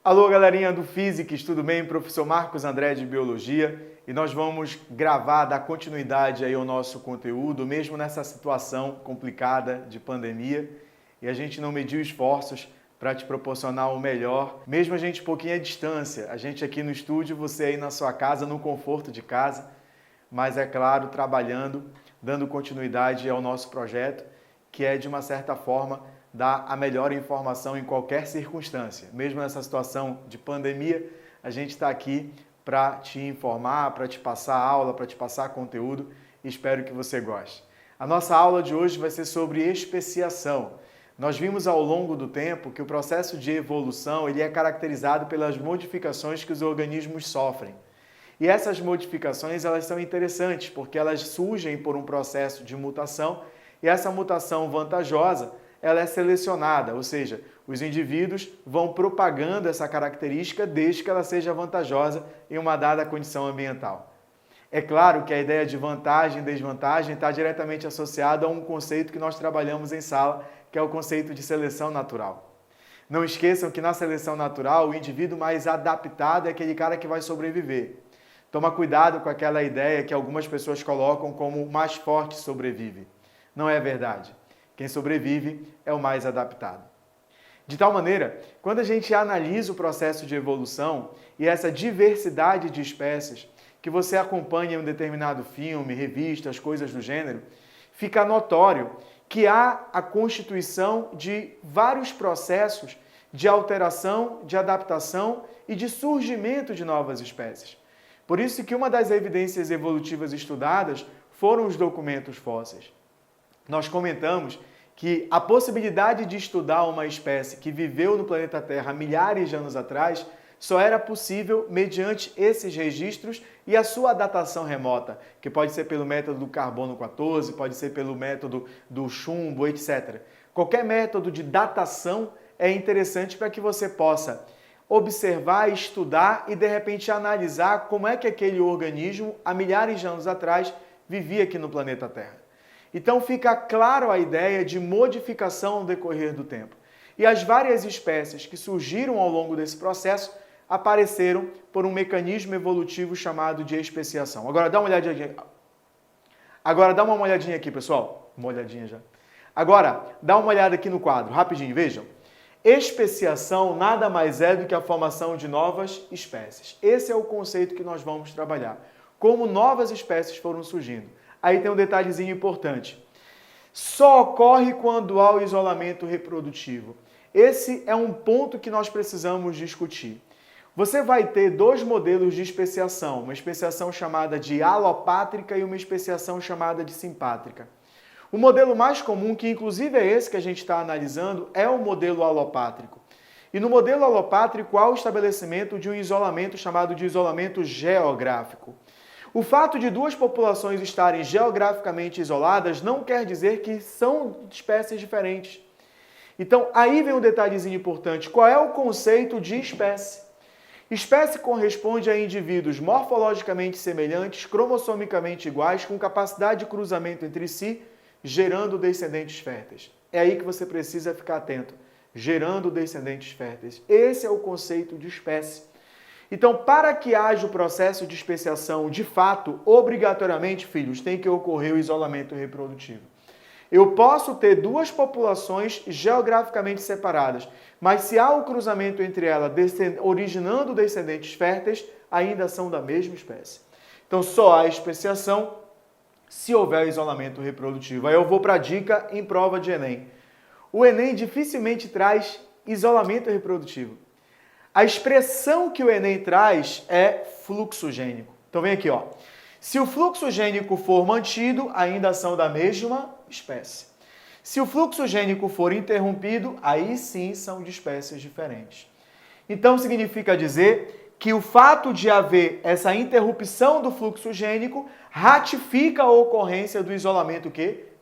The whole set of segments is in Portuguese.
Alô, galerinha do Physics, tudo bem? Professor Marcos André de Biologia, e nós vamos gravar, dar continuidade aí ao nosso conteúdo, mesmo nessa situação complicada de pandemia, e a gente não mediu esforços para te proporcionar o melhor, mesmo a gente um pouquinho à distância, a gente aqui no estúdio, você aí na sua casa, no conforto de casa, mas é claro, trabalhando, dando continuidade ao nosso projeto, que é de uma certa forma dar a melhor informação em qualquer circunstância. Mesmo nessa situação de pandemia, a gente está aqui para te informar, para te passar aula, para te passar conteúdo e espero que você goste. A nossa aula de hoje vai ser sobre especiação. Nós vimos ao longo do tempo que o processo de evolução ele é caracterizado pelas modificações que os organismos sofrem. E essas modificações elas são interessantes porque elas surgem por um processo de mutação e essa mutação vantajosa ela é selecionada, ou seja, os indivíduos vão propagando essa característica desde que ela seja vantajosa em uma dada condição ambiental. É claro que a ideia de vantagem e desvantagem está diretamente associada a um conceito que nós trabalhamos em sala, que é o conceito de seleção natural. Não esqueçam que na seleção natural o indivíduo mais adaptado é aquele cara que vai sobreviver. Toma cuidado com aquela ideia que algumas pessoas colocam como o mais forte sobrevive. Não é verdade. Quem sobrevive é o mais adaptado. De tal maneira, quando a gente analisa o processo de evolução e essa diversidade de espécies que você acompanha em um determinado filme, revistas, coisas do gênero, fica notório que há a constituição de vários processos de alteração, de adaptação e de surgimento de novas espécies. Por isso que uma das evidências evolutivas estudadas foram os documentos fósseis. Nós comentamos que a possibilidade de estudar uma espécie que viveu no planeta Terra há milhares de anos atrás só era possível mediante esses registros e a sua datação remota, que pode ser pelo método do carbono 14, pode ser pelo método do chumbo, etc. Qualquer método de datação é interessante para que você possa observar, estudar e, de repente, analisar como é que aquele organismo, há milhares de anos atrás, vivia aqui no planeta Terra. Então fica claro a ideia de modificação no decorrer do tempo. E as várias espécies que surgiram ao longo desse processo apareceram por um mecanismo evolutivo chamado de especiação. Agora dá uma olhadinha aqui, pessoal. Uma olhadinha já. Agora, dá uma olhada aqui no quadro, rapidinho, vejam. Especiação nada mais é do que a formação de novas espécies. Esse é o conceito que nós vamos trabalhar. Como novas espécies foram surgindo. Aí tem um detalhezinho importante. Só ocorre quando há o isolamento reprodutivo. Esse é um ponto que nós precisamos discutir. Você vai ter dois modelos de especiação, uma especiação chamada de alopátrica e uma especiação chamada de simpátrica. O modelo mais comum, que inclusive é esse que a gente está analisando, é o modelo alopátrico. E no modelo alopátrico há o estabelecimento de um isolamento chamado de isolamento geográfico. O fato de duas populações estarem geograficamente isoladas não quer dizer que são espécies diferentes. Então, aí vem um detalhezinho importante. Qual é o conceito de espécie? Espécie corresponde a indivíduos morfologicamente semelhantes, cromossomicamente iguais, com capacidade de cruzamento entre si, gerando descendentes férteis. É aí que você precisa ficar atento. Gerando descendentes férteis. Esse é o conceito de espécie. Então, para que haja o processo de especiação, de fato, obrigatoriamente, filhos, tem que ocorrer o isolamento reprodutivo. Eu posso ter duas populações geograficamente separadas, mas se há o cruzamento entre elas, originando descendentes férteis, ainda são da mesma espécie. Então, só há especiação se houver isolamento reprodutivo. Aí eu vou para a dica em prova de Enem. O Enem dificilmente traz isolamento reprodutivo. A expressão que o Enem traz é fluxo gênico. Então vem aqui, ó. Se o fluxo gênico for mantido, ainda são da mesma espécie. Se o fluxo gênico for interrompido, aí sim são de espécies diferentes. Então significa dizer que o fato de haver essa interrupção do fluxo gênico ratifica a ocorrência do isolamento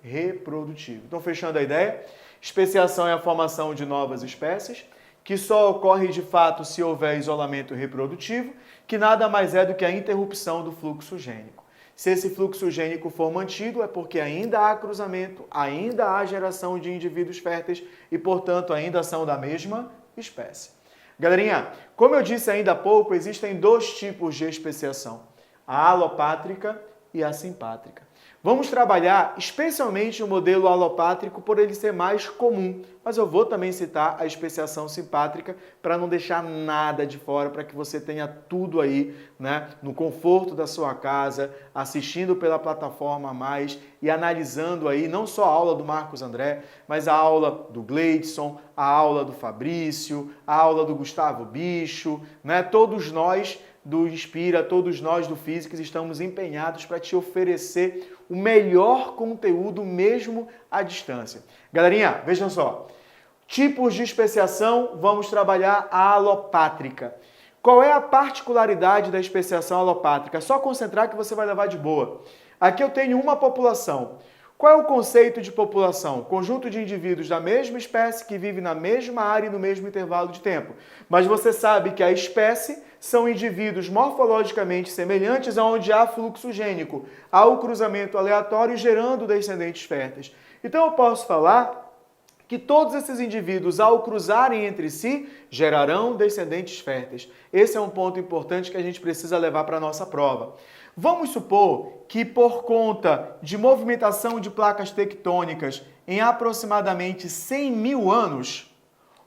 reprodutivo. Então fechando a ideia, especiação é a formação de novas espécies, que só ocorre de fato se houver isolamento reprodutivo, que nada mais é do que a interrupção do fluxo gênico. Se esse fluxo gênico for mantido, é porque ainda há cruzamento, ainda há geração de indivíduos férteis e, portanto, ainda são da mesma espécie. Galerinha, como eu disse ainda há pouco, existem dois tipos de especiação, a alopátrica e a simpátrica. Vamos trabalhar especialmente o modelo alopátrico por ele ser mais comum, mas eu vou também citar a especiação simpátrica para não deixar nada de fora, para que você tenha tudo aí, né, no conforto da sua casa, assistindo pela plataforma a mais e analisando aí não só a aula do Marcos André, mas a aula do Gleidson, a aula do Fabrício, a aula do Gustavo Bicho, né? Todos nós do Inspira, todos nós do Físicas estamos empenhados para te oferecer o melhor conteúdo mesmo à distância. Galerinha, vejam só. Tipos de especiação, vamos trabalhar a alopátrica. Qual é a particularidade da especiação alopátrica? É só concentrar que você vai levar de boa. Aqui eu tenho uma população. Qual é o conceito de população? Conjunto de indivíduos da mesma espécie que vive na mesma área e no mesmo intervalo de tempo. Mas você sabe que a espécie são indivíduos morfologicamente semelhantes onde há fluxo gênico, há o cruzamento aleatório gerando descendentes férteis. Então eu posso falar que todos esses indivíduos, ao cruzarem entre si, gerarão descendentes férteis. Esse é um ponto importante que a gente precisa levar para a nossa prova. Vamos supor que por conta de movimentação de placas tectônicas em aproximadamente 100 mil anos,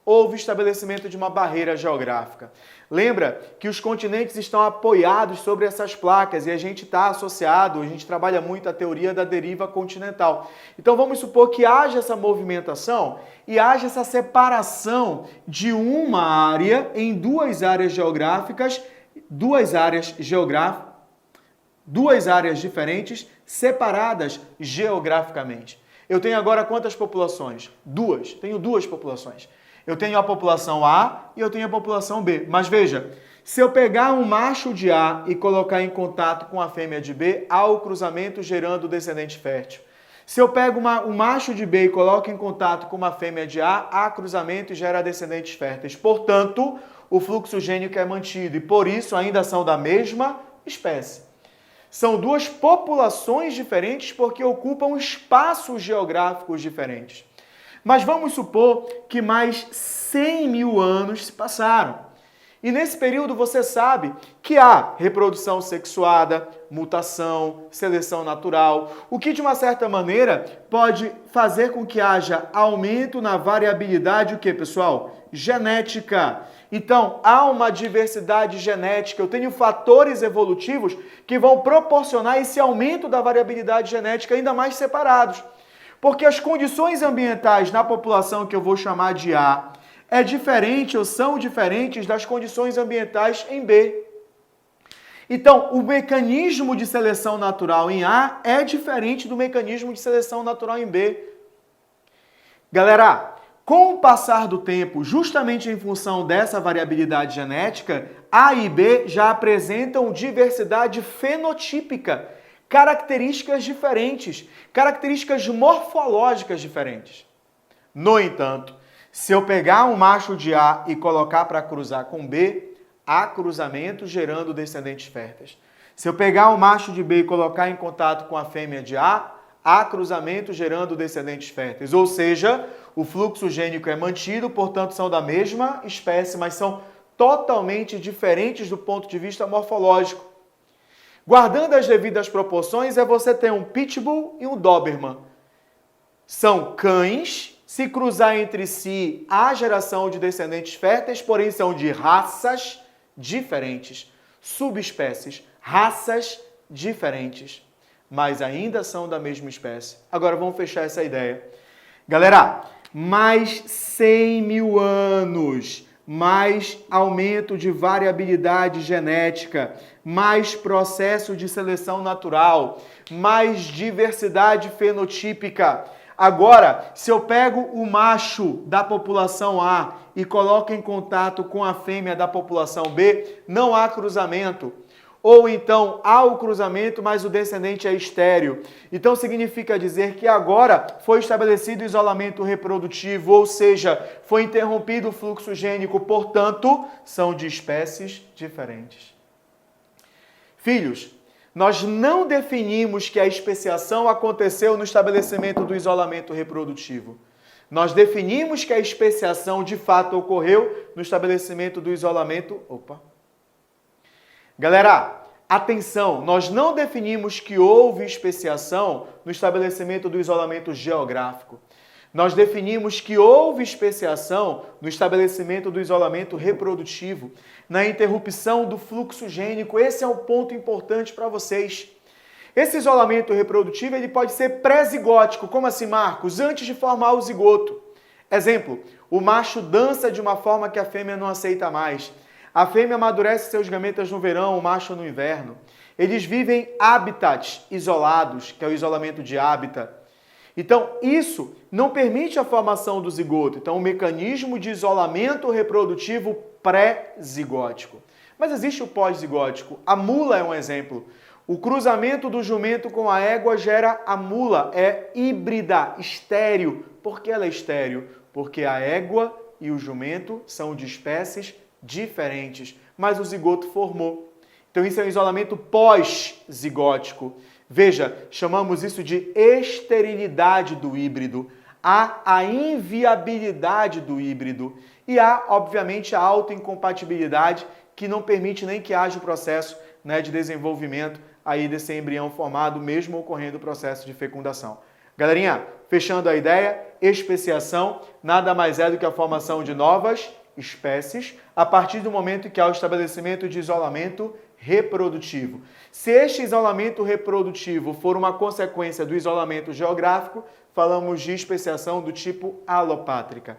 houve estabelecimento de uma barreira geográfica. Lembra que os continentes estão apoiados sobre essas placas e a gente está associado, a gente trabalha muito a teoria da deriva continental. Então vamos supor que haja essa movimentação e haja essa separação de uma área em duas áreas geográficas, duas áreas diferentes, separadas geograficamente. Eu tenho agora quantas populações? Duas. Tenho duas populações. Eu tenho a população A e eu tenho a população B. Mas veja, se eu pegar um macho de A e colocar em contato com a fêmea de B, há o cruzamento gerando descendente fértil. Se eu pego um macho de B e coloco em contato com uma fêmea de A, há cruzamento e gera descendentes férteis. Portanto, o fluxo gênico é mantido e por isso ainda são da mesma espécie. São duas populações diferentes porque ocupam espaços geográficos diferentes. Mas vamos supor que mais 100 mil anos se passaram. E nesse período você sabe que há reprodução sexuada, mutação, seleção natural, o que de uma certa maneira pode fazer com que haja aumento na variabilidade, o que, pessoal? Genética. Então, há uma diversidade genética, eu tenho fatores evolutivos que vão proporcionar esse aumento da variabilidade genética ainda mais separados. Porque as condições ambientais na população que eu vou chamar de A é diferente ou são diferentes das condições ambientais em B. Então, o mecanismo de seleção natural em A é diferente do mecanismo de seleção natural em B. Galera, com o passar do tempo, justamente em função dessa variabilidade genética, A e B já apresentam diversidade fenotípica, características diferentes, características morfológicas diferentes. No entanto, se eu pegar um macho de A e colocar para cruzar com B, há cruzamento gerando descendentes férteis. Se eu pegar um macho de B e colocar em contato com a fêmea de A, há cruzamento gerando descendentes férteis. Ou seja, o fluxo gênico é mantido, portanto são da mesma espécie, mas são totalmente diferentes do ponto de vista morfológico. Guardando as devidas proporções, é você ter um Pitbull e um Doberman. São cães, se cruzar entre si, há geração de descendentes férteis, porém são de raças diferentes. Subespécies, raças diferentes, mas ainda são da mesma espécie. Agora vamos fechar essa ideia. Galera, mais 100 mil anos, mais aumento de variabilidade genética, mais processo de seleção natural, mais diversidade fenotípica. Agora, se eu pego o macho da população A e coloco em contato com a fêmea da população B, não há cruzamento. Ou então há o cruzamento, mas o descendente é estéril. Então significa dizer que agora foi estabelecido isolamento reprodutivo, ou seja, foi interrompido o fluxo gênico, portanto, são de espécies diferentes. Filhos, nós não definimos que a especiação aconteceu no estabelecimento do isolamento reprodutivo. Nós definimos que a especiação de fato ocorreu no estabelecimento do isolamento. Galera, atenção, nós não definimos que houve especiação no estabelecimento do isolamento geográfico. Nós definimos que houve especiação no estabelecimento do isolamento reprodutivo, na interrupção do fluxo gênico. Esse é um ponto importante para vocês. Esse isolamento reprodutivo ele pode ser pré-zigótico. Como assim, Marcos? Antes de formar o zigoto. Exemplo, o macho dança de uma forma que a fêmea não aceita mais. A fêmea amadurece seus gametas no verão, o macho no inverno. Eles vivem hábitats isolados, que é o isolamento de hábitat. Então, isso não permite a formação do zigoto. Então, o mecanismo de isolamento reprodutivo pré-zigótico. Mas existe o pós-zigótico. A mula é um exemplo. O cruzamento do jumento com a égua gera a mula. É híbrida, estéril. Por que ela é estéril? Porque a égua e o jumento são de espécies diferentes, mas o zigoto formou. Então, isso é um isolamento pós-zigótico. Veja, chamamos isso de esterilidade do híbrido. Há a inviabilidade do híbrido e há, obviamente, a autoincompatibilidade que não permite nem que haja o processo de desenvolvimento aí desse embrião formado, mesmo ocorrendo o processo de fecundação. Galerinha, fechando a ideia, especiação nada mais é do que a formação de novas espécies a partir do momento em que há o estabelecimento de isolamento reprodutivo. Se este isolamento reprodutivo for uma consequência do isolamento geográfico, falamos de especiação do tipo alopátrica.